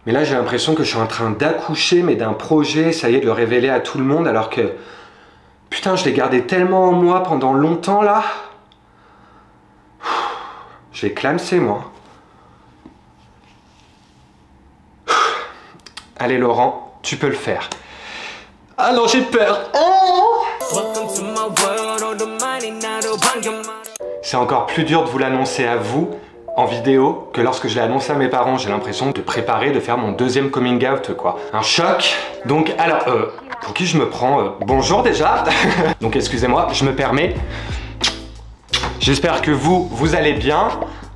Mais là, j'ai l'impression que je suis en train d'accoucher, mais d'un projet, ça y est, de le révéler à tout le monde, alors que... Putain, je l'ai gardé tellement en moi pendant longtemps, là. Je vais clamser, moi. Allez, Laurent, tu peux le faire. Ah non, j'ai peur. Oh, c'est encore plus dur de vous l'annoncer à vous en vidéo que lorsque je l'ai annoncé à mes parents. J'ai l'impression de préparer, de faire mon deuxième coming out, quoi. Un choc. Donc, alors, pour qui je me prends bonjour déjà. Donc, excusez-moi, je me permets. J'espère que vous allez bien.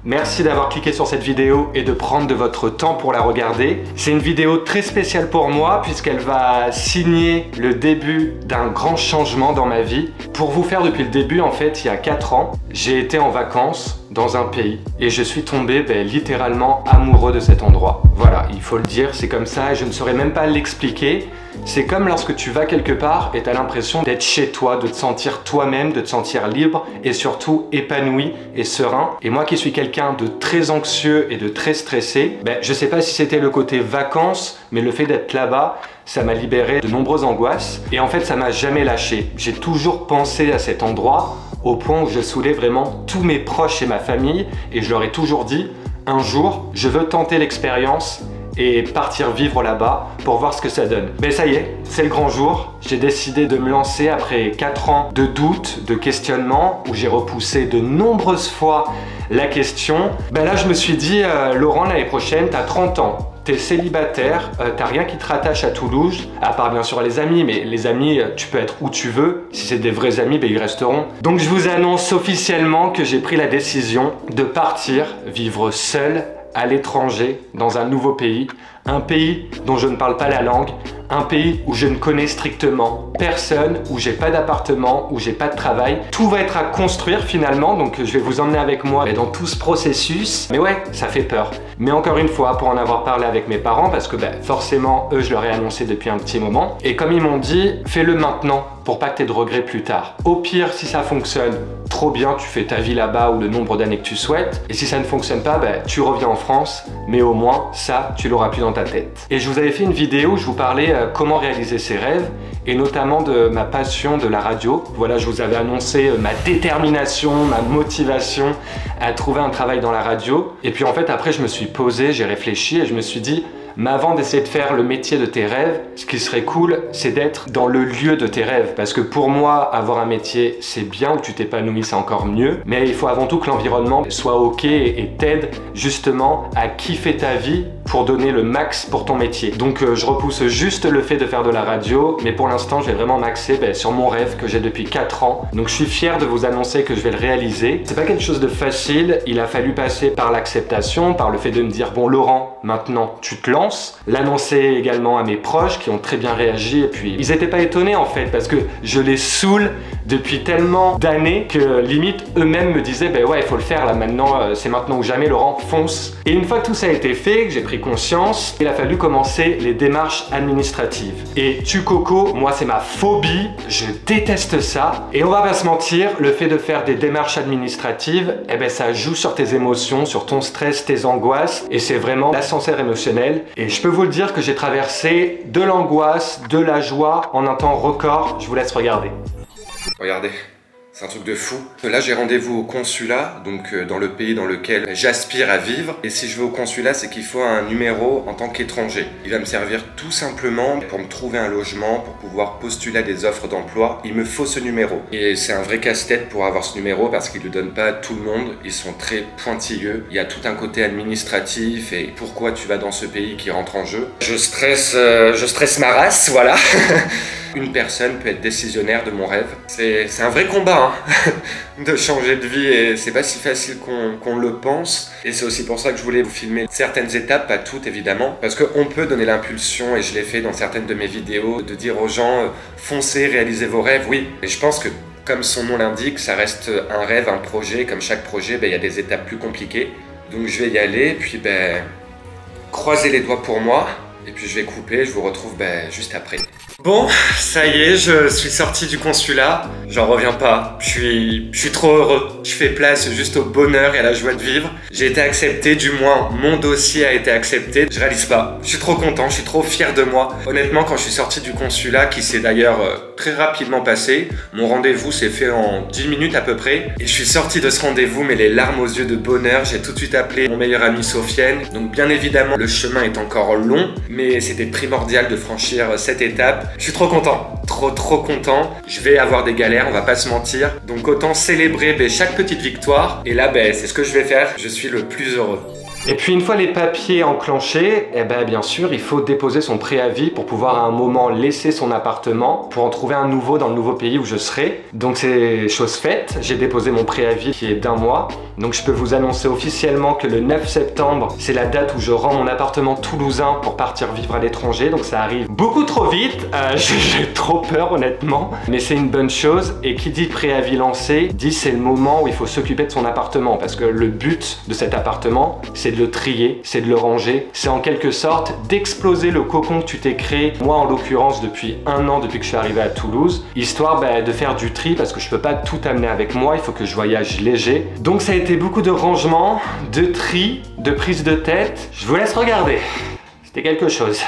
Merci d'avoir cliqué sur cette vidéo et de prendre de votre temps pour la regarder. C'est une vidéo très spéciale pour moi puisqu'elle va signer le début d'un grand changement dans ma vie. Pour vous faire depuis le début, en fait, il y a 4 ans, j'ai été en vacances dans un pays et je suis tombé littéralement amoureux de cet endroit. Voilà, il faut le dire, c'est comme ça et je ne saurais même pas l'expliquer. C'est comme lorsque tu vas quelque part et tu as l'impression d'être chez toi, de te sentir toi-même, de te sentir libre et surtout épanoui et serein. Et moi qui suis quelqu'un de très anxieux et de très stressé, je sais pas si c'était le côté vacances, mais le fait d'être là-bas, ça m'a libéré de nombreuses angoisses. Et en fait, ça m'a jamais lâché. J'ai toujours pensé à cet endroit au point où je saoulais vraiment tous mes proches et ma famille et je leur ai toujours dit, un jour, je veux tenter l'expérience et partir vivre là-bas pour voir ce que ça donne. Mais ça y est, c'est le grand jour. J'ai décidé de me lancer après 4 ans de doute, de questionnement, où j'ai repoussé de nombreuses fois la question. Là, je me suis dit, Laurent, l'année prochaine, t'as 30 ans. T'es célibataire, t'as rien qui te rattache à Toulouse, à part bien sûr les amis, mais les amis, tu peux être où tu veux. Si c'est des vrais amis, ils resteront. Donc je vous annonce officiellement que j'ai pris la décision de partir vivre seul à l'étranger, dans un nouveau pays, un pays dont je ne parle pas la langue, un pays où je ne connais strictement personne, où j'ai pas d'appartement, où j'ai pas de travail. Tout va être à construire finalement, donc je vais vous emmener avec moi dans tout ce processus. Mais ouais, ça fait peur. Mais encore une fois, pour en avoir parlé avec mes parents, parce que forcément, eux, je leur ai annoncé depuis un petit moment. Et comme ils m'ont dit, fais-le maintenant pour pas que tu aies de regrets plus tard. Au pire, si ça fonctionne, trop bien, tu fais ta vie là-bas ou le nombre d'années que tu souhaites. Et si ça ne fonctionne pas, tu reviens en France, mais au moins, ça, tu l'auras plus dans ta tête. Et je vous avais fait une vidéo où je vous parlais comment réaliser ses rêves, et notamment de ma passion de la radio. Voilà, je vous avais annoncé ma détermination, ma motivation à trouver un travail dans la radio. Et puis en fait, après, je me suis posé, j'ai réfléchi et je me suis dit, mais avant d'essayer de faire le métier de tes rêves, ce qui serait cool, c'est d'être dans le lieu de tes rêves. Parce que pour moi, avoir un métier, c'est bien, où tu t'épanouis, c'est encore mieux. Mais il faut avant tout que l'environnement soit ok et t'aide justement à kiffer ta vie pour donner le max pour ton métier. Donc je repousse juste le fait de faire de la radio, mais pour l'instant, je vais vraiment m'axer sur mon rêve que j'ai depuis 4 ans. Donc je suis fier de vous annoncer que je vais le réaliser. C'est pas quelque chose de facile, il a fallu passer par l'acceptation, par le fait de me dire, bon Laurent, maintenant tu te lances. L'annoncer également à mes proches qui ont très bien réagi et puis ils étaient pas étonnés en fait parce que je les saoule depuis tellement d'années que limite eux-mêmes me disaient ouais il faut le faire là maintenant, c'est maintenant ou jamais Laurent, fonce. Et une fois que tout ça a été fait, que j'ai pris conscience, il a fallu commencer les démarches administratives. Et tu coco, moi c'est ma phobie, je déteste ça. Et on va pas se mentir, le fait de faire des démarches administratives, ça joue sur tes émotions, sur ton stress, tes angoisses et c'est vraiment l'ascenseur émotionnel. Et je peux vous le dire que j'ai traversé de l'angoisse, de la joie en un temps record. Je vous laisse regarder. Regardez, c'est un truc de fou. Là, j'ai rendez-vous au consulat, donc dans le pays dans lequel j'aspire à vivre. Et si je vais au consulat, c'est qu'il faut un numéro en tant qu'étranger. Il va me servir tout simplement pour me trouver un logement, pour pouvoir postuler à des offres d'emploi. Il me faut ce numéro. Et c'est un vrai casse-tête pour avoir ce numéro parce qu'ils ne le donnent pas à tout le monde. Ils sont très pointilleux. Il y a tout un côté administratif et pourquoi tu vas dans ce pays qui rentre en jeu. Je stresse ma race, voilà. Une personne peut être décisionnaire de mon rêve. C'est un vrai combat de changer de vie et c'est pas si facile qu'on le pense. Et c'est aussi pour ça que je voulais vous filmer certaines étapes, pas toutes évidemment, parce qu'on peut donner l'impulsion, et je l'ai fait dans certaines de mes vidéos, de dire aux gens foncez, réalisez vos rêves, oui. Et je pense que comme son nom l'indique, ça reste un rêve, un projet. Comme chaque projet, il y a des étapes plus compliquées. Donc je vais y aller, puis croisez les doigts pour moi, et puis je vais couper, je vous retrouve juste après. Bon, ça y est, je suis sorti du consulat. J'en reviens pas. Je suis trop heureux. Je fais place juste au bonheur et à la joie de vivre. J'ai été accepté, du moins mon dossier a été accepté. Je réalise pas. Je suis trop content, je suis trop fier de moi. Honnêtement, quand je suis sorti du consulat, qui s'est d'ailleurs très rapidement passé, mon rendez-vous s'est fait en 10 minutes à peu près. Et je suis sorti de ce rendez-vous, mais les larmes aux yeux de bonheur. J'ai tout de suite appelé mon meilleur ami Sofiane. Donc bien évidemment, le chemin est encore long, mais c'était primordial de franchir cette étape. Je suis trop content, trop content. Je vais avoir des galères, on va pas se mentir. Donc autant célébrer chaque petite victoire. Et là, c'est ce que je vais faire. Je suis le plus heureux. Et puis une fois les papiers enclenchés, bien sûr, il faut déposer son préavis pour pouvoir à un moment laisser son appartement pour en trouver un nouveau dans le nouveau pays où je serai. Donc c'est chose faite, j'ai déposé mon préavis qui est d'1 mois. Donc je peux vous annoncer officiellement que le 9 septembre, c'est la date où je rends mon appartement toulousain pour partir vivre à l'étranger. Donc ça arrive beaucoup trop vite, j'ai trop peur honnêtement. Mais c'est une bonne chose, et qui dit préavis lancé, dit c'est le moment où il faut s'occuper de son appartement. Parce que le but de cet appartement, c'est de le trier, c'est de le ranger, c'est en quelque sorte d'exploser le cocon que tu t'es créé, moi en l'occurrence depuis 1 an, depuis que je suis arrivé à Toulouse, histoire de faire du tri, parce que je peux pas tout amener avec moi, il faut que je voyage léger. Donc ça a été beaucoup de rangement, de tri, de prise de tête. Je vous laisse regarder, c'était quelque chose.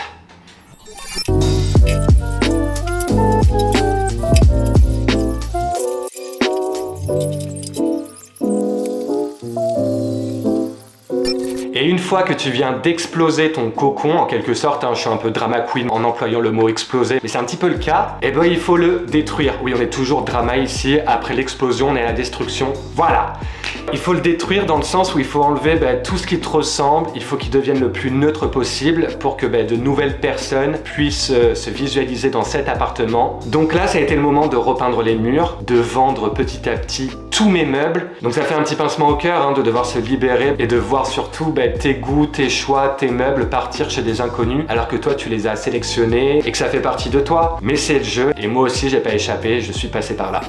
Et une fois que tu viens d'exploser ton cocon, en quelque sorte, je suis un peu drama queen en employant le mot exploser, mais c'est un petit peu le cas, il faut le détruire. Oui, on est toujours drama ici, après l'explosion, on est à la destruction, voilà. Il faut le détruire dans le sens où il faut enlever tout ce qui te ressemble, il faut qu'il devienne le plus neutre possible pour que de nouvelles personnes puissent se visualiser dans cet appartement. Donc là, ça a été le moment de repeindre les murs, de vendre petit à petit tous mes meubles. Donc ça fait un petit pincement au cœur de devoir se libérer et de voir surtout tes goûts, tes choix, tes meubles partir chez des inconnus alors que toi tu les as sélectionnés et que ça fait partie de toi. Mais c'est le jeu et moi aussi j'ai pas échappé, je suis passé par là.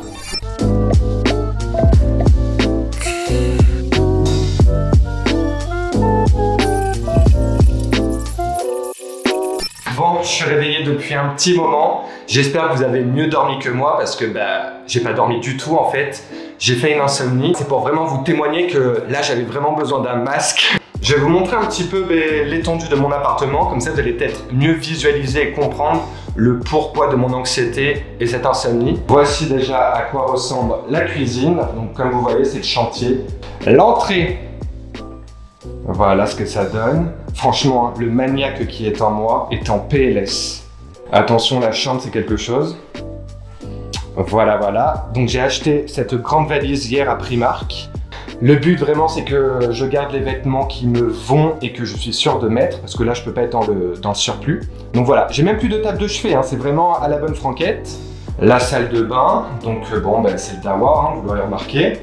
Bon, je suis réveillé depuis un petit moment. J'espère que vous avez mieux dormi que moi parce que j'ai pas dormi du tout en fait. J'ai fait une insomnie. C'est pour vraiment vous témoigner que là j'avais vraiment besoin d'un masque. Je vais vous montrer un petit peu l'étendue de mon appartement, comme ça vous allez peut-être mieux visualiser et comprendre le pourquoi de mon anxiété et cette insomnie. Voici déjà à quoi ressemble la cuisine. Donc comme vous voyez, c'est le chantier. L'entrée, voilà ce que ça donne. Franchement, le maniaque qui est en moi est en PLS. Attention, la chambre, c'est quelque chose. Voilà. Donc j'ai acheté cette grande valise hier à Primark. Le but vraiment, c'est que je garde les vêtements qui me vont et que je suis sûr de mettre, parce que là, je peux pas être dans le surplus. Donc voilà, j'ai même plus de table de chevet, c'est vraiment à la bonne franquette. La salle de bain, donc c'est le dawa, vous l'aurez remarqué.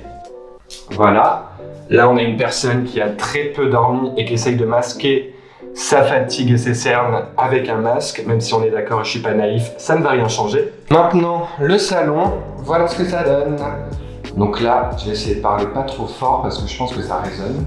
Voilà. Là, on a une personne qui a très peu dormi et qui essaye de masquer sa fatigue et ses cernes avec un masque, même si on est d'accord, je suis pas naïf, ça ne va rien changer. Maintenant, le salon, voilà ce que ça donne. Donc là, je vais essayer de parler pas trop fort parce que je pense que ça résonne.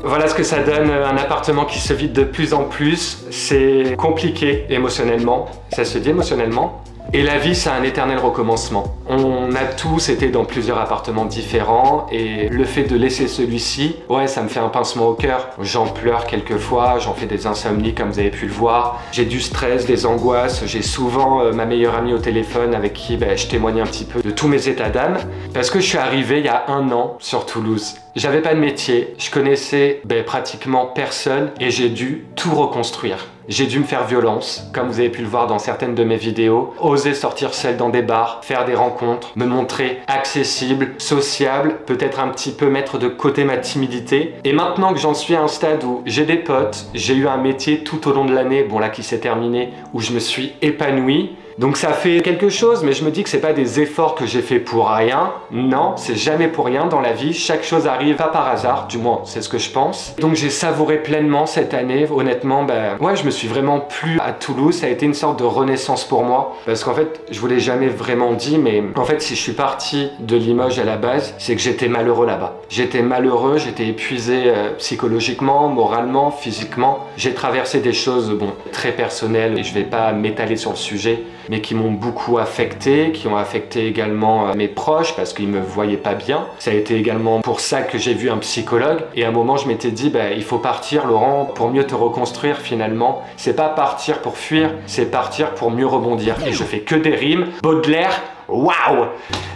Voilà ce que ça donne, un appartement qui se vide de plus en plus. C'est compliqué émotionnellement, ça se dit émotionnellement. Et la vie, c'est un éternel recommencement. On a tous été dans plusieurs appartements différents et le fait de laisser celui-ci, ça me fait un pincement au cœur. J'en pleure quelquefois, j'en fais des insomnies comme vous avez pu le voir. J'ai du stress, des angoisses, j'ai souvent ma meilleure amie au téléphone avec qui je témoigne un petit peu de tous mes états d'âme. Parce que je suis arrivé il y a 1 an sur Toulouse. J'avais pas de métier, je connaissais pratiquement personne et j'ai dû tout reconstruire. J'ai dû me faire violence, comme vous avez pu le voir dans certaines de mes vidéos, oser sortir seul dans des bars, faire des rencontres, me montrer accessible, sociable, peut-être un petit peu mettre de côté ma timidité. Et maintenant que j'en suis à un stade où j'ai des potes, j'ai eu un métier tout au long de l'année, qui s'est terminé, où je me suis épanoui. Donc ça fait quelque chose, mais je me dis que c'est pas des efforts que j'ai fait pour rien. Non, c'est jamais pour rien dans la vie. Chaque chose arrive pas par hasard, du moins c'est ce que je pense. Donc j'ai savouré pleinement cette année. Honnêtement, je me suis vraiment plu à Toulouse. Ça a été une sorte de renaissance pour moi. Parce qu'en fait, je vous l'ai jamais vraiment dit, mais en fait, si je suis parti de Limoges à la base, c'est que j'étais malheureux là-bas. J'étais malheureux, j'étais épuisé psychologiquement, moralement, physiquement. J'ai traversé des choses, très personnelles et je vais pas m'étaler sur le sujet. mais qui m'ont beaucoup affecté, qui ont affecté également mes proches parce qu'ils me voyaient pas bien. Ça a été également pour ça que j'ai vu un psychologue et à un moment je m'étais dit il faut partir Laurent pour mieux te reconstruire finalement. C'est pas partir pour fuir, c'est partir pour mieux rebondir. Et je fais que des rimes. Baudelaire, waouh!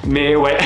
Mais ouais,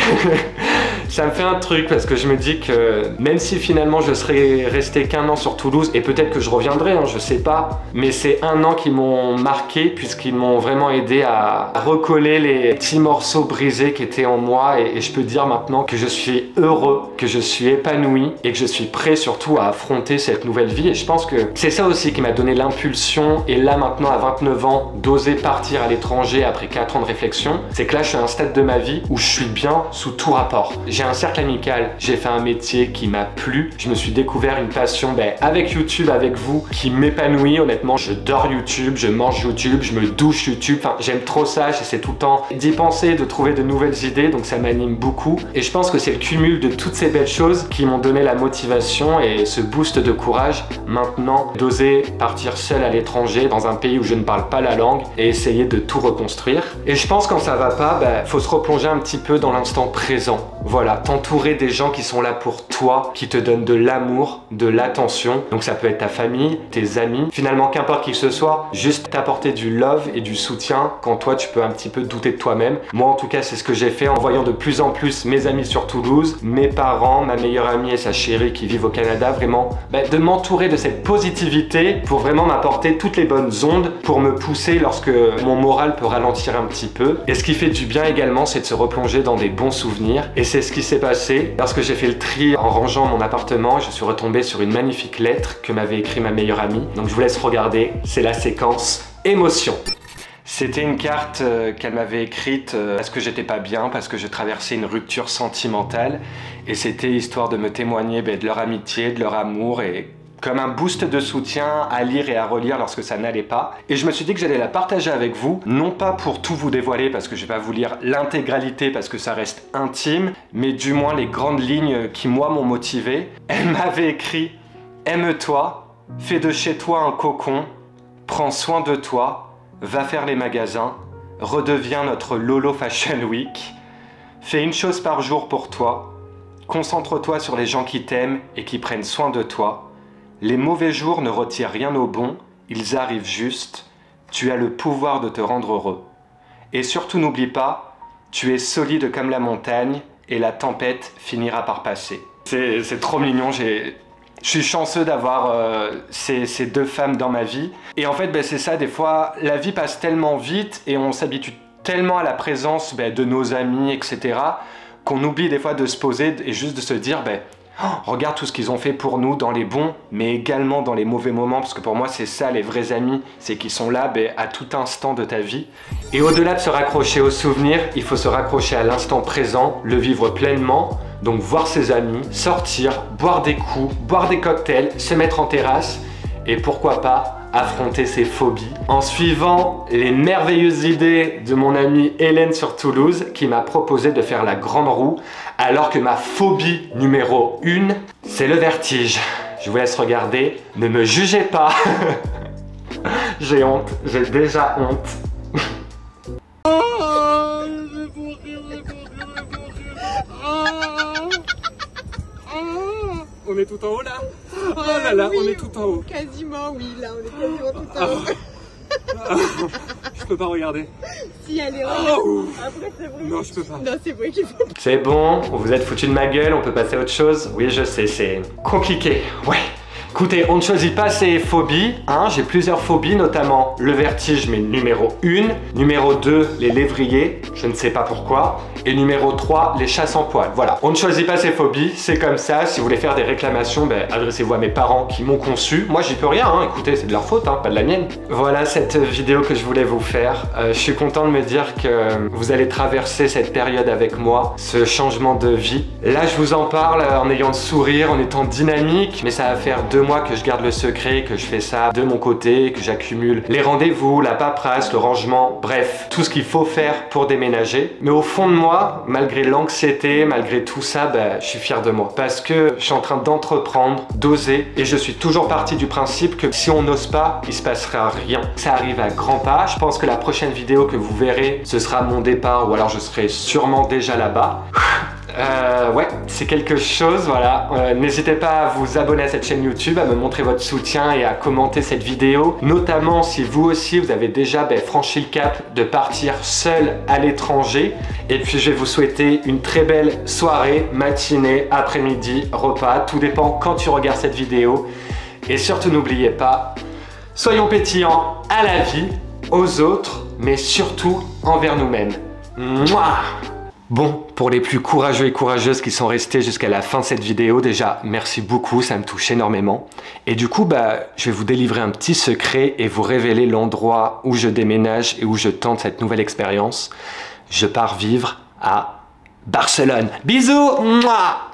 ça me fait un truc parce que je me dis que même si finalement je serais resté qu'1 an sur Toulouse, et peut-être que je reviendrai, hein, je sais pas, mais c'est 1 an qui m'ont marqué puisqu'ils m'ont vraiment aidé à recoller les petits morceaux brisés qui étaient en moi et je peux dire maintenant que je suis heureux, que je suis épanoui et que je suis prêt surtout à affronter cette nouvelle vie et je pense que c'est ça aussi qui m'a donné l'impulsion et là maintenant à 29 ans d'oser partir à l'étranger après 4 ans de réflexion, c'est que là je suis à un stade de ma vie où je suis bien sous tout rapport. J'ai un cercle amical, j'ai fait un métier qui m'a plu, je me suis découvert une passion avec YouTube, avec vous, qui m'épanouit. Honnêtement, je dors YouTube, je mange YouTube, je me douche YouTube, enfin j'aime trop ça, j'essaie tout le temps d'y penser, de trouver de nouvelles idées, donc ça m'anime beaucoup. Et je pense que c'est le cumul de toutes ces belles choses qui m'ont donné la motivation et ce boost de courage maintenant d'oser partir seul à l'étranger dans un pays où je ne parle pas la langue et essayer de tout reconstruire. Et je pense quand ça va pas, faut se replonger un petit peu dans l'instant présent. Voilà, t'entourer des gens qui sont là pour toi, qui te donnent de l'amour, de l'attention. Donc ça peut être ta famille, tes amis, finalement qu'importe qui que ce soit, juste t'apporter du love et du soutien quand toi tu peux un petit peu douter de toi-même. Moi en tout cas c'est ce que j'ai fait en voyant de plus en plus mes amis sur Toulouse, mes parents, ma meilleure amie et sa chérie qui vivent au Canada, vraiment de m'entourer de cette positivité pour vraiment m'apporter toutes les bonnes ondes pour me pousser lorsque mon moral peut ralentir un petit peu. Et ce qui fait du bien également c'est de se replonger dans des bons souvenirs et c'est ce qui s'est passé. Lorsque j'ai fait le tri en rangeant mon appartement, je suis retombé sur une magnifique lettre que m'avait écrit ma meilleure amie. Donc je vous laisse regarder, c'est la séquence émotion. C'était une carte qu'elle m'avait écrite parce que j'étais pas bien, parce que je traversais une rupture sentimentale et c'était histoire de me témoigner de leur amitié, de leur amour et comme un boost de soutien à lire et à relire lorsque ça n'allait pas. Et je me suis dit que j'allais la partager avec vous, non pas pour tout vous dévoiler parce que je vais pas vous lire l'intégralité parce que ça reste intime, mais du moins les grandes lignes qui moi m'ont motivé. Elle m'avait écrit « Aime-toi, fais de chez toi un cocon, prends soin de toi, va faire les magasins, redeviens notre Lolo Fashion Week, fais une chose par jour pour toi, concentre-toi sur les gens qui t'aiment et qui prennent soin de toi. Les mauvais jours ne retirent rien au bon, ils arrivent juste. Tu as le pouvoir de te rendre heureux. Et surtout n'oublie pas, tu es solide comme la montagne et la tempête finira par passer. » C'est trop mignon, je suis chanceux d'avoir ces 2 femmes dans ma vie. Et en fait, c'est ça, des fois, la vie passe tellement vite et on s'habitue tellement à la présence de nos amis, etc., qu'on oublie des fois de se poser et juste de se dire regarde tout ce qu'ils ont fait pour nous dans les bons, mais également dans les mauvais moments, parce que pour moi c'est ça les vrais amis, c'est qu'ils sont là à tout instant de ta vie. Et au-delà de se raccrocher aux souvenirs, il faut se raccrocher à l'instant présent, le vivre pleinement, donc voir ses amis, sortir, boire des coups, boire des cocktails, se mettre en terrasse, et pourquoi pas affronter ses phobies en suivant les merveilleuses idées de mon amie Hélène sur Toulouse qui m'a proposé de faire la grande roue alors que ma phobie numéro 1 c'est le vertige. Je vous laisse regarder, ne me jugez pas. J'ai honte, j'ai déjà honte. On est tout en haut là. Oh là là, oui, on est tout en haut. Quasiment, oui, là, on est quasiment tout en haut. Je peux pas regarder. Si, allez, après, c'est vrai. Non, je peux pas. Non, c'est vrai qu'il faut. C'est bon, vous êtes foutu de ma gueule, on peut passer à autre chose. Oui, je sais, c'est compliqué. Ouais. Écoutez, on ne choisit pas ses phobies, hein. J'ai plusieurs phobies, notamment le vertige, mais numéro 1. Numéro 2, les lévriers, je ne sais pas pourquoi. Et numéro 3, les chats sans poils. Voilà, on ne choisit pas ses phobies, c'est comme ça. Si vous voulez faire des réclamations, adressez-vous à mes parents qui m'ont conçu. Moi, j'y peux rien, hein. Écoutez, c'est de leur faute, hein, pas de la mienne. Voilà cette vidéo que je voulais vous faire. Je suis content de me dire que vous allez traverser cette période avec moi, ce changement de vie. Là, je vous en parle en ayant le sourire, en étant dynamique, mais ça va faire 2 moi que je garde le secret, que je fais ça de mon côté, que j'accumule les rendez-vous, la paperasse, le rangement, bref, tout ce qu'il faut faire pour déménager. Mais au fond de moi, malgré l'anxiété, malgré tout ça, je suis fier de moi. Parce que je suis en train d'entreprendre, d'oser, et je suis toujours parti du principe que si on n'ose pas, il se passera rien. Ça arrive à grands pas. Je pense que la prochaine vidéo que vous verrez, ce sera mon départ, ou alors je serai sûrement déjà là-bas. Ouais, c'est quelque chose, voilà. N'hésitez pas à vous abonner à cette chaîne YouTube, à me montrer votre soutien et à commenter cette vidéo. Notamment si vous aussi, vous avez déjà franchi le cap de partir seul à l'étranger. Et puis je vais vous souhaiter une très belle soirée, matinée, après-midi, repas. Tout dépend quand tu regardes cette vidéo. Et surtout n'oubliez pas, soyons pétillants à la vie, aux autres, mais surtout envers nous-mêmes. Mouah! Bon, pour les plus courageux et courageuses qui sont restés jusqu'à la fin de cette vidéo, déjà, merci beaucoup, ça me touche énormément. Et du coup, je vais vous délivrer un petit secret et vous révéler l'endroit où je déménage et où je tente cette nouvelle expérience. Je pars vivre à Barcelone. Bisous! Mouah.